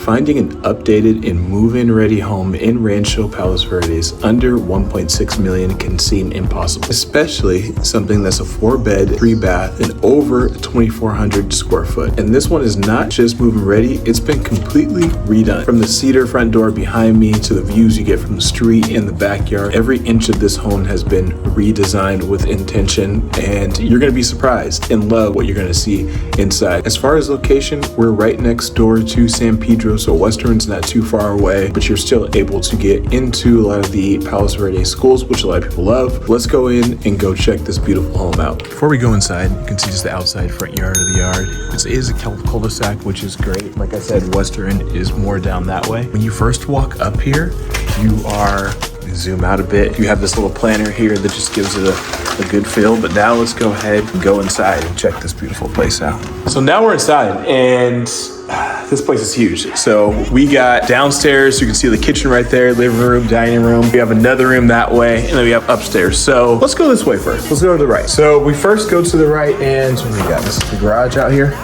Finding an updated and move-in ready home in Rancho Palos Verdes under 1.6 million can seem impossible, especially something that's a 4-bed, 3-bath, and over 2,400 square foot. And this one is not just move-in ready, it's been completely redone. From the cedar front door behind me to the views you get from the street and the backyard, every inch of this home has been redesigned with intention, and you're gonna be surprised and love what you're gonna see inside. As far as location, we're right next door to San Pedro, so Western's not too far away, but you're still able to get into a lot of the Palos Verdes schools, which a lot of people love. Let's go in and go check this beautiful home out. Before we go inside, you can see just the outside front yard of the yard. It is a cul-de-sac, which is great. Like I said, Western is more down that way. When you first walk up here, you are, zoom out a bit, you have this little planter here that just gives it a good feel. But now let's go ahead and go inside and check this beautiful place out. So now we're inside, and this place is huge. So we got downstairs, you can see the kitchen right there, living room, dining room. We have another room that way, and then we have upstairs. So let's go this way first. Let's go to the right. So we first go to the right, and what do we got? This is the garage out here.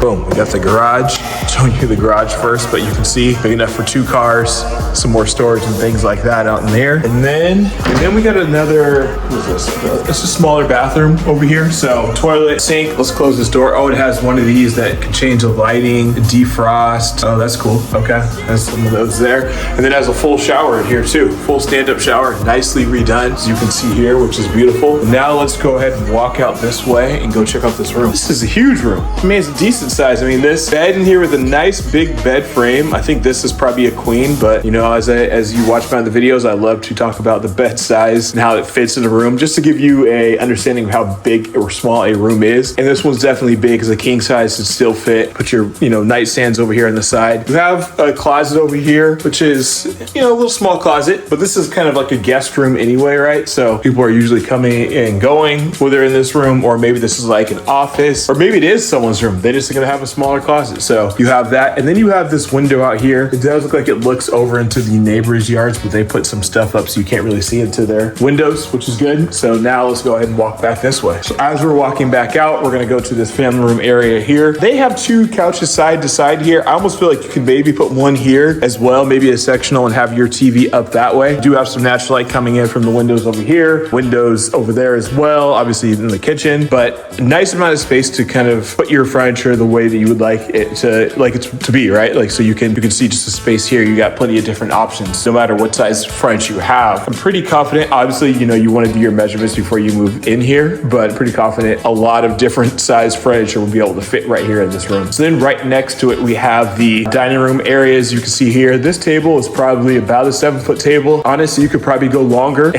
Boom, we got the garage. Showing you the garage first, but you can see big enough for 2 cars, some more storage and things like that out in there. And then we got another, what is this? It's a smaller bathroom over here. So toilet, sink. Let's close this door. Oh, it has one of these that can change the lighting, defrost. Oh, that's cool. Okay, has some of those there. And then it has a full shower in here too. Full stand-up shower, nicely redone, as you can see here, which is beautiful. Now let's go ahead and walk out this way and go check out this room. This is a huge room. I mean, it's a decent size. I mean, this bed in here with a nice big bed frame. I think this is probably a queen, but you know, as you watch my other videos, I love to talk about the bed size and how it fits in the room, just to give you a understanding of how big or small a room is. And this one's definitely big because a king size should still fit. Put your, nightstands over here on the side. You have a closet over here, which is, a little small closet, but this is kind of like a guest room anyway, right? So people are usually coming and going, whether they're in this room, or maybe this is like an office, or maybe it is someone's room. They just gonna have a smaller closet. So you have that, and then you have this window out here. It does look like it looks over into the neighbors' yards, but they put some stuff up so you can't really see into their windows, which is good. So now let's go ahead and walk back this way. So as we're walking back out, we're gonna go to this family room area here. They have 2 couches side to side here. I almost feel like you could maybe put one here as well, maybe a sectional, and have your TV up that way. You do have some natural light coming in from the windows over here, windows over there as well, obviously in the kitchen, but a nice amount of space to kind of put your furniture the way that you would like it to be, right? Like, so you can see just the space here. You got plenty of different options, no matter what size furniture you have. I'm pretty confident, obviously, you want to do your measurements before you move in here, but pretty confident a lot of different size furniture will be able to fit right here in this room. So then right next to it, we have the dining room areas. You can see here, this table is probably about a 7-foot table. Honestly, you could probably go longer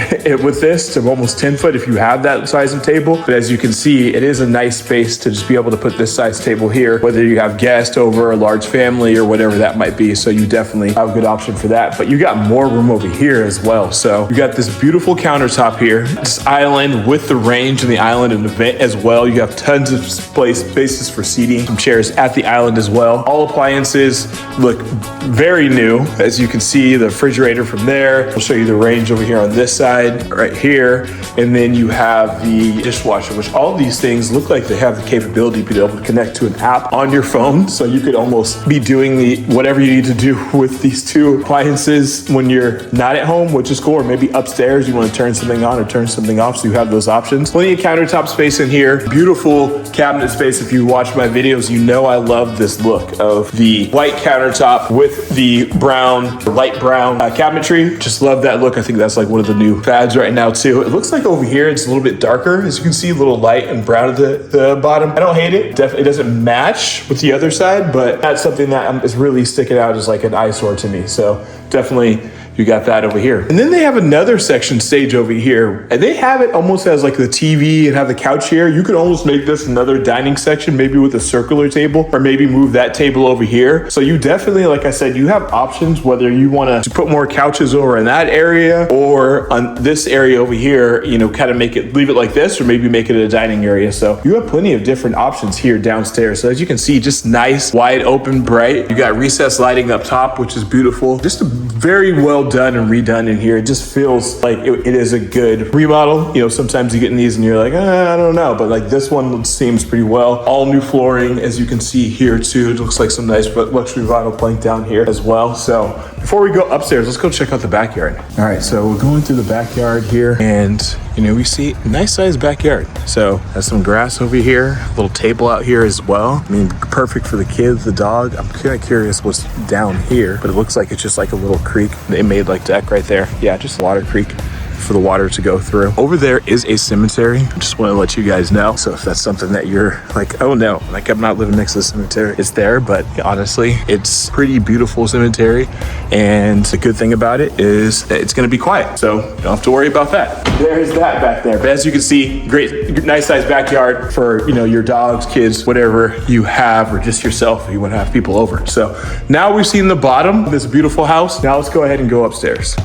with this to almost 10 foot if you have that size of table. But as you can see, it is a nice space to just be able to put this size table here, whether you have guests over, a large family, or whatever that might be. So you definitely have a good option for that. But you got more room over here as well. So you got this beautiful countertop here, this island with the range and the island and the vent as well. You have tons of spaces for seating, some chairs at the island as well. All appliances look very new. As you can see, the refrigerator from there. I'll show you the range over here on this side, right here. And then you have the dishwasher, which all of these things look like they have the capability to be able to connect to an app on your phone. So you could almost be doing whatever you need to do with these 2 appliances when you're not at home, which is cool. Or maybe upstairs, you want to turn something on or turn something off. So you have those options. Plenty of countertop space in here. Beautiful cabinet space. If you watch my videos, you know I love this look of the white countertop with the light brown cabinetry. Just love that look. I think that's like one of the new fads right now too. It looks like over here it's a little bit darker. As you can see, a little light and brown at the bottom. I don't hate it. Definitely doesn't match with the other side, but that's something that is really sticking out as like an eyesore to me. So definitely you got that over here. And then they have another section stage over here, and they have it almost as like the TV and have the couch here. You could almost make this another dining section, maybe with a circular table, or maybe move that table over here. So you definitely, like I said, you have options whether you want to put more couches over in that area or on this area over here, kind of leave it like this, or maybe make it a dining area. So you have plenty of different options here downstairs. So as you can see, just nice, wide open, bright. You got recessed lighting up top, which is beautiful. Just a very well well done and redone in here. It just feels like it is a good remodel. You know, sometimes you get in these and you're like, I don't know, but like this one seems pretty well. All new flooring, as you can see here too. It looks like some nice luxury vinyl plank down here as well. So before we go upstairs, let's go check out the backyard. All right, so we're going through the backyard here, and you know, we see a nice sized backyard. So has some grass over here, a little table out here as well. I mean, perfect for the kids, the dog. I'm kind of curious what's down here, but it looks like it's just like a little creek. They made like deck right there. Yeah, just a water creek for the water to go through. Over there is a cemetery. I just want to let you guys know. So if that's something that you're like, oh no, like I'm not living next to the cemetery, it's there. But honestly, it's pretty beautiful cemetery. And the good thing about it is that it's going to be quiet. So you don't have to worry about that. There's that back there. But as you can see, great, nice sized backyard for, you know, your dogs, kids, whatever you have, or just yourself if you want to have people over. So now we've seen the bottom of this beautiful house. Now let's go ahead and go upstairs.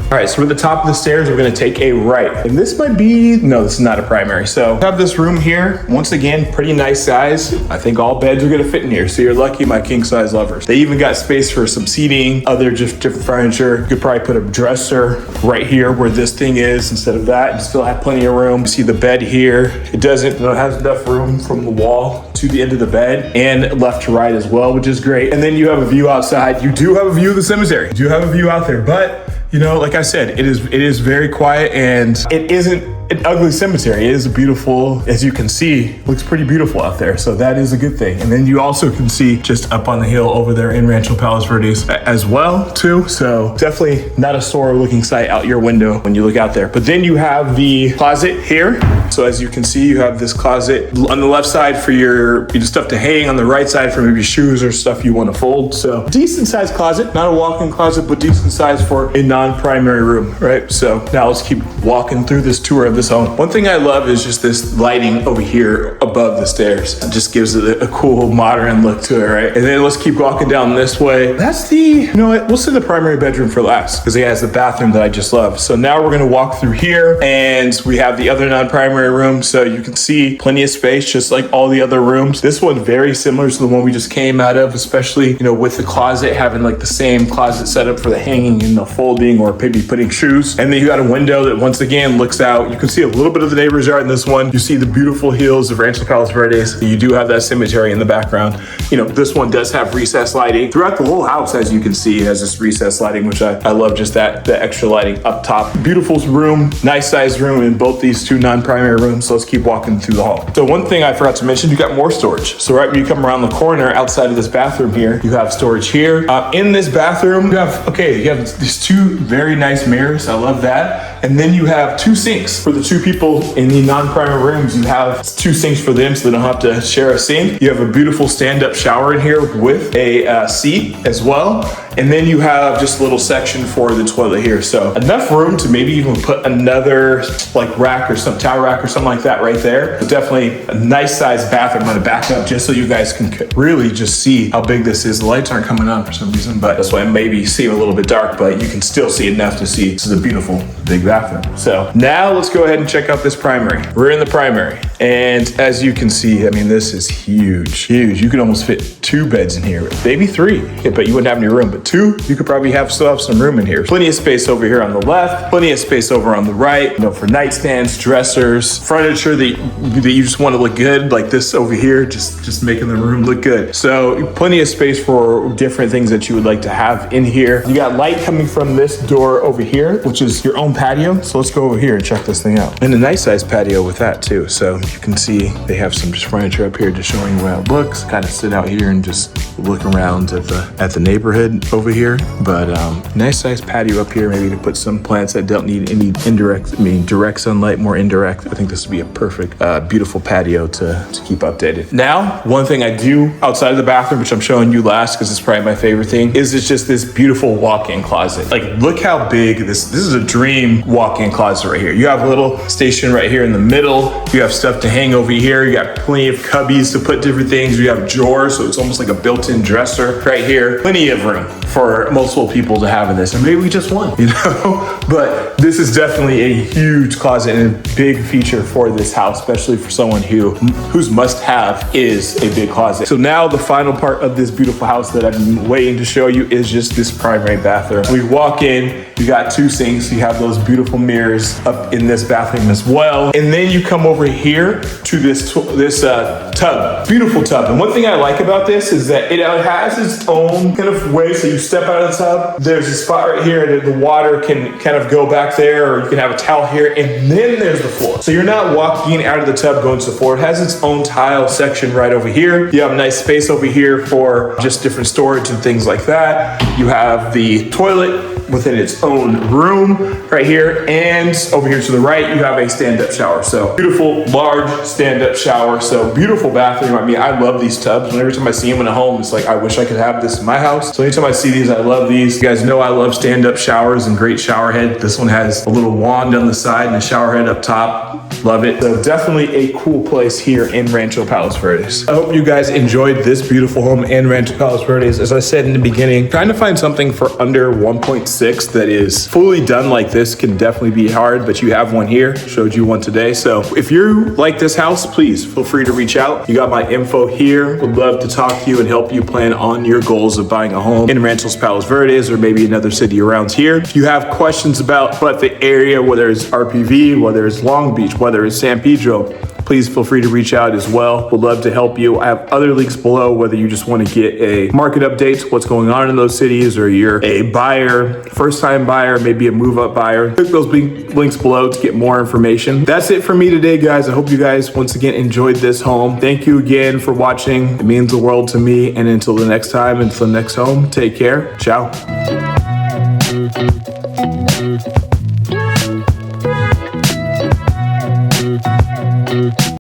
All right, so we're at the top of the stairs, we're gonna take a right. And this might be, no, this is not a primary. So I have this room here, once again, pretty nice size. I think all beds are gonna fit in here. So you're lucky, my king size lovers. They even got space for some seating, other just different furniture. You could probably put a dresser right here where this thing is instead of that. You still have plenty of room. You see the bed here. It doesn't, you know, it has enough room from the wall to the end of the bed and left to right as well, which is great. And then you have a view outside. You do have a view of the cemetery. You do have a view out there, but you know, like I said, it is very quiet, and it isn't an ugly cemetery. It is a beautiful, as you can see, looks pretty beautiful out there. So that is a good thing. And then you also can see just up on the hill over there in Rancho Palos Verdes as well too. So definitely not a sore looking sight out your window when you look out there. But then you have the closet here. So as you can see, you have this closet on the left side for your stuff to hang, on the right side for maybe shoes or stuff you want to fold. So decent sized closet, not a walk-in closet, but decent size for a non-primary room, right? So now let's keep walking through this tour of this home. One thing I love is just this lighting over here above the stairs. It just gives it a cool modern look to it, right? And then let's keep walking down this way. That's the, you know what, we'll save the primary bedroom for last because it has the bathroom that I just love. So now we're gonna walk through here, and we have the other non-primary room. So you can see plenty of space, just like all the other rooms. This one very similar to the one we just came out of, especially, you know, with the closet having like the same closet setup for the hanging and the folding or maybe putting shoes. And then you got a window that once again looks out. You can see a little bit of the neighbor's yard in this one. You see the beautiful hills of Rancho Palos Verdes. You do have that cemetery in the background. You know, this one does have recessed lighting throughout the whole house. As you can see, it has this recessed lighting, which I love, just the extra lighting up top. Beautiful room, nice sized room in both these two non-primary rooms. So let's keep walking through the hall. So one thing I forgot to mention, you got more storage. So right when you come around the corner outside of this bathroom here, you have storage here. In this bathroom, you have these two very nice mirrors. I love that. And then you have two sinks for the two people in the non-primary rooms. You have two sinks for them so they don't have to share a sink. You have a beautiful stand-up shower in here with a seat as well. And then you have just a little section for the toilet here. So enough room to maybe even put another like rack or some towel rack or something like that right there. But definitely a nice sized bathroom. I'm gonna back up just so you guys can really just see how big this is. The lights aren't coming on for some reason, but that's why it maybe seem a little bit dark, but you can still see enough to see this is a beautiful big bathroom. So now let's go ahead and check out this primary. We're in the primary. And as you can see, I mean, this is huge, huge. You could almost fit two beds in here, maybe three, but you wouldn't have any room. But two, you could probably still have some room in here. Plenty of space over here on the left, plenty of space over on the right, you know, for nightstands, dressers, furniture that you just want to look good, like this over here, just making the room look good. So plenty of space for different things that you would like to have in here. You got light coming from this door over here, which is your own patio. So let's go over here and check this thing out. And a nice size patio with that too. So you can see they have some just furniture up here just showing you how it looks. Kind of sit out here and just look around at the neighborhood over here. But nice size patio up here, maybe to put some plants that don't need any direct sunlight, more indirect. I think this would be a perfect, beautiful patio to keep updated. Now, one thing I do outside of the bathroom, which I'm showing you last because it's probably my favorite thing, is it's just this beautiful walk-in closet. Like, look how big this is. A dream walk-in closet right here. You have a little station right here in the middle. You have stuff to hang over here. You got plenty of cubbies to put different things. You have drawers, so it's almost like a built-in dresser right here. Plenty of room for multiple people to have in this, or maybe just one, you know? But this is definitely a huge closet and a big feature for this house, especially for someone whose must-have is a big closet. So now the final part of this beautiful house that I've been waiting to show you is just this primary bathroom. We walk in, you got 2 sinks, you have those beautiful mirrors up in this bathroom as well. And then you come over here to this tub, beautiful tub. And one thing I like about this is that it has its own kind of way. So you step out of the tub, there's a spot right here that the water can kind of go back there, or you can have a towel here, and then there's the floor. So you're not walking out of the tub going to the floor. It has its own tile section right over here. You have a nice space over here for just different storage and things like that. You have the toilet within its own room right here, and over here to the right you have a stand-up shower. So beautiful large stand-up shower. So beautiful bathroom. I mean, I love these tubs. Every time I see them in a home, it's like I wish I could have this in my house. So anytime I see these, I love these. You guys know I love stand-up showers and great shower head. This one has a little wand on the side and a shower head up top. Love it. So definitely a cool place here in Rancho Palos Verdes. I hope you guys enjoyed this beautiful home in Rancho Palos Verdes. As I said in the beginning, trying to find something for under 1.6 that is fully done like this can definitely be hard, but you have one here. Showed you one today. So if you like this house, please feel free to reach out. You got my info here. Would love to talk to you and help you plan on your goals of buying a home in Rancho Palos Verdes or maybe another city around here. If you have questions about the area, whether it's RPV, whether it's Long Beach, whether it's San Pedro, please feel free to reach out as well. Would love to help you. I have other links below, whether you just want to get a market update, what's going on in those cities, or you're a buyer, first-time buyer, maybe a move-up buyer. Click those links below to get more information. That's it for me today, guys. I hope you guys once again enjoyed this home. Thank you again for watching. It means the world to me. And until the next time, until the next home, take care. Ciao.